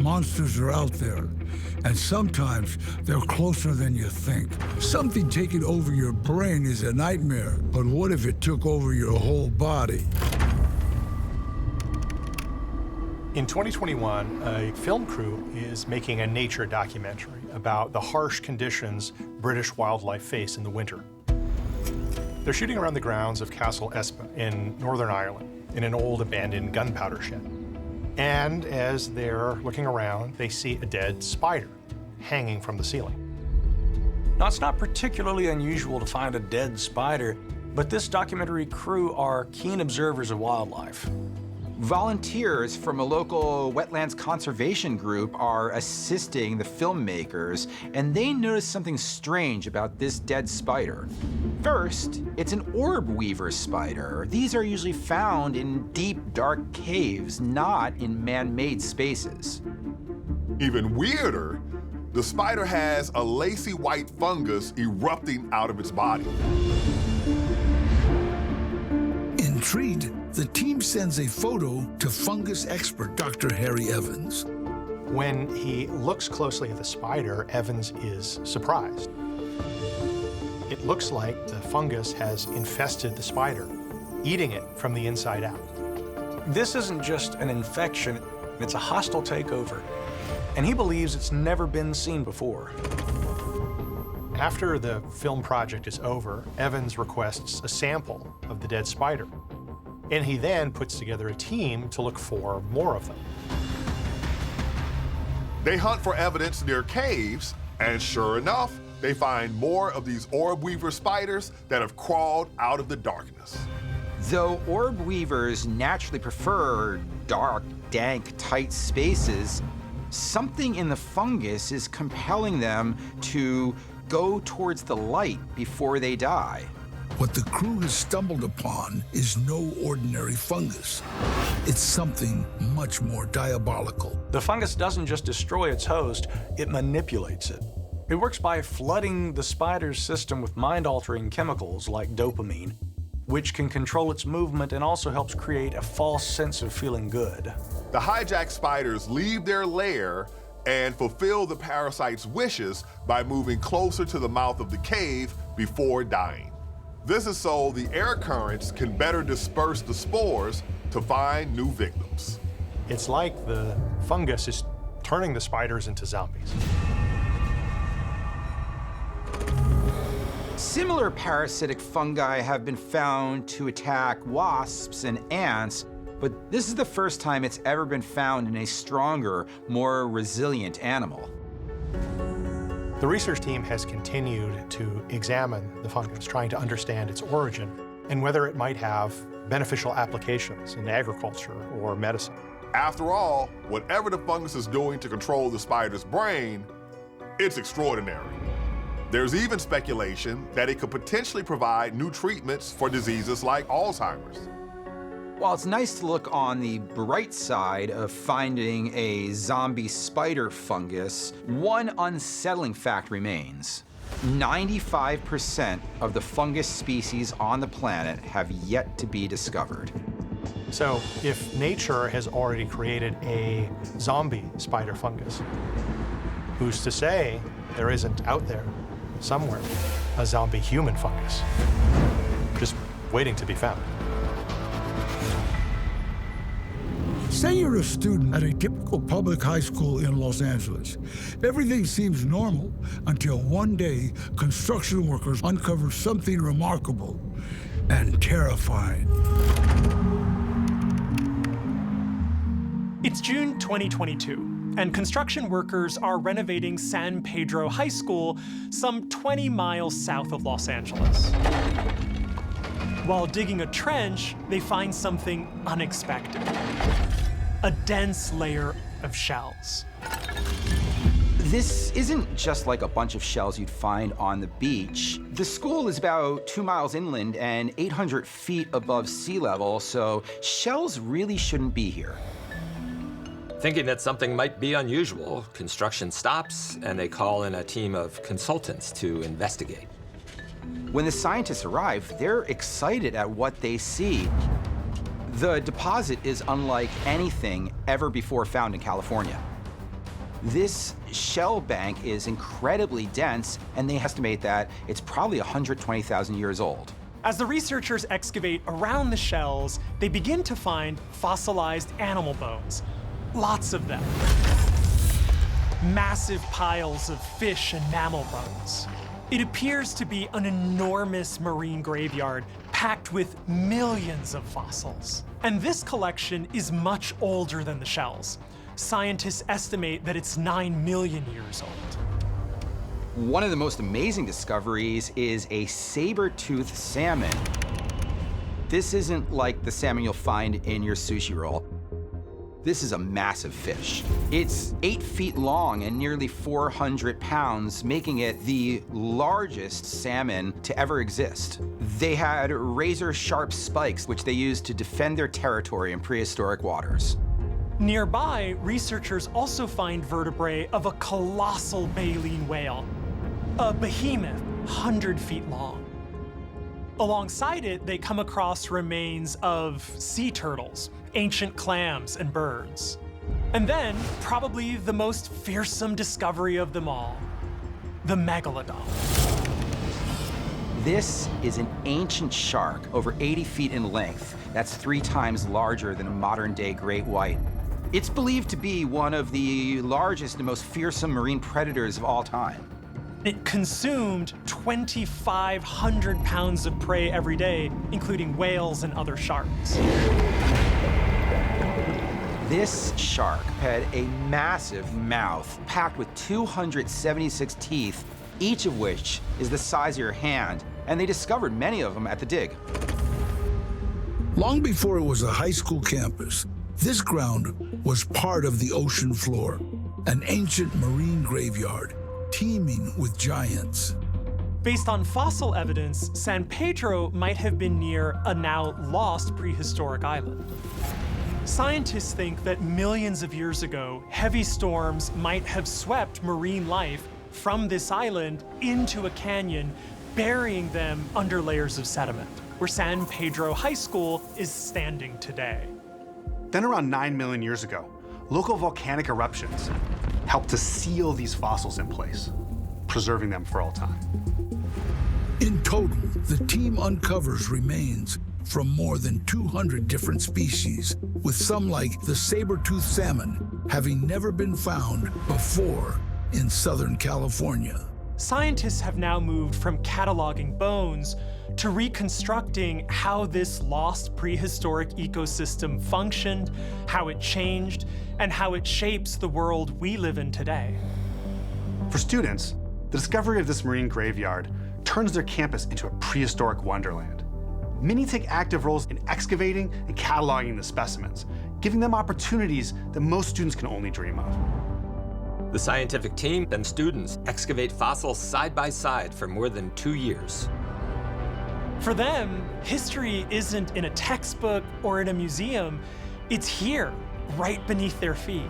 Monsters are out there, and sometimes they're closer than you think. Something taking over your brain is a nightmare, but what if it took over your whole body? In 2021, a film crew is making a nature documentary about the harsh conditions British wildlife face in the winter. They're shooting around the grounds of Castle Espa in Northern Ireland, in an old abandoned gunpowder shed. And as they're looking around, they see a dead spider hanging from the ceiling. Now, it's not particularly unusual to find a dead spider, but this documentary crew are keen observers of wildlife. Volunteers from a local wetlands conservation group are assisting the filmmakers, and they notice something strange about this dead spider. First, it's an orb weaver spider. These are usually found in deep, dark caves, not in man-made spaces. Even weirder, the spider has a lacy white fungus erupting out of its body. Intrigued, the team sends a photo to fungus expert Dr. Harry Evans. When he looks closely at the spider, Evans is surprised. It looks like the fungus has infested the spider, eating it from the inside out. This isn't just an infection, it's a hostile takeover. And he believes it's never been seen before. After the film project is over, Evans requests a sample of the dead spider. And he then puts together a team to look for more of them. They hunt for evidence near caves, and sure enough, they find more of these orb weaver spiders that have crawled out of the darkness. Though orb weavers naturally prefer dark, dank, tight spaces, something in the fungus is compelling them to go towards the light before they die. What the crew has stumbled upon is no ordinary fungus. It's something much more diabolical. The fungus doesn't just destroy its host, it manipulates it. It works by flooding the spider's system with mind-altering chemicals like dopamine, which can control its movement and also helps create a false sense of feeling good. The hijacked spiders leave their lair and fulfill the parasite's wishes by moving closer to the mouth of the cave before dying. This is so the air currents can better disperse the spores to find new victims. It's like the fungus is turning the spiders into zombies. Similar parasitic fungi have been found to attack wasps and ants, but this is the first time it's ever been found in a stronger, more resilient animal. The research team has continued to examine the fungus, trying to understand its origin and whether it might have beneficial applications in agriculture or medicine. After all, whatever the fungus is doing to control the spider's brain, it's extraordinary. There's even speculation that it could potentially provide new treatments for diseases like Alzheimer's. While it's nice to look on the bright side of finding a zombie spider fungus, one unsettling fact remains. 95% of the fungus species on the planet have yet to be discovered. So if nature has already created a zombie spider fungus, who's to say there isn't out there somewhere a zombie human fungus just waiting to be found? Say you're a student at a typical public high school in Los Angeles. Everything seems normal until one day, construction workers uncover something remarkable and terrifying. It's June 2022, and construction workers are renovating San Pedro High School, some 20 miles south of Los Angeles. While digging a trench, they find something unexpected. A dense layer of shells. This isn't just like a bunch of shells you'd find on the beach. The school is about 2 miles inland and 800 feet above sea level, so shells really shouldn't be here. Thinking that something might be unusual, construction stops and they call in a team of consultants to investigate. When the scientists arrive, they're excited at what they see. The deposit is unlike anything ever before found in California. This shell bank is incredibly dense, and they estimate that it's probably 120,000 years old. As the researchers excavate around the shells, they begin to find fossilized animal bones. Lots of them. Massive piles of fish and mammal bones. It appears to be an enormous marine graveyard packed with millions of fossils. And this collection is much older than the shells. Scientists estimate that it's 9 million years old. One of the most amazing discoveries is a saber-toothed salmon. This isn't like the salmon you'll find in your sushi roll. This is a massive fish. It's 8 feet long and nearly 400 pounds, making it the largest salmon to ever exist. They had razor-sharp spikes, which they used to defend their territory in prehistoric waters. Nearby, researchers also find vertebrae of a colossal baleen whale, a behemoth 100 feet long. Alongside it, they come across remains of sea turtles, ancient clams, and birds. And then, probably the most fearsome discovery of them all, the megalodon. This is an ancient shark, over 80 feet in length. That's 3 times larger than a modern-day great white. It's believed to be one of the largest and most fearsome marine predators of all time. It consumed 2,500 pounds of prey every day, including whales and other sharks. This shark had a massive mouth packed with 276 teeth, each of which is the size of your hand, and they discovered many of them at the dig. Long before it was a high school campus, this ground was part of the ocean floor, an ancient marine graveyard teeming with giants. Based on fossil evidence, San Pedro might have been near a now lost prehistoric island. Scientists think that millions of years ago, heavy storms might have swept marine life from this island into a canyon, burying them under layers of sediment, where San Pedro High School is standing today. Then around 9 million years ago, local volcanic eruptions helped to seal these fossils in place, preserving them for all time. In total, the team uncovers remains from more than 200 different species, with some like the saber-toothed salmon having never been found before in Southern California. Scientists have now moved from cataloging bones to reconstructing how this lost prehistoric ecosystem functioned, how it changed, and how it shapes the world we live in today. For students, the discovery of this marine graveyard turns their campus into a prehistoric wonderland. Many take active roles in excavating and cataloging the specimens, giving them opportunities that most students can only dream of. The scientific team and students excavate fossils side by side for more than 2 years. For them, history isn't in a textbook or in a museum, it's here, right beneath their feet.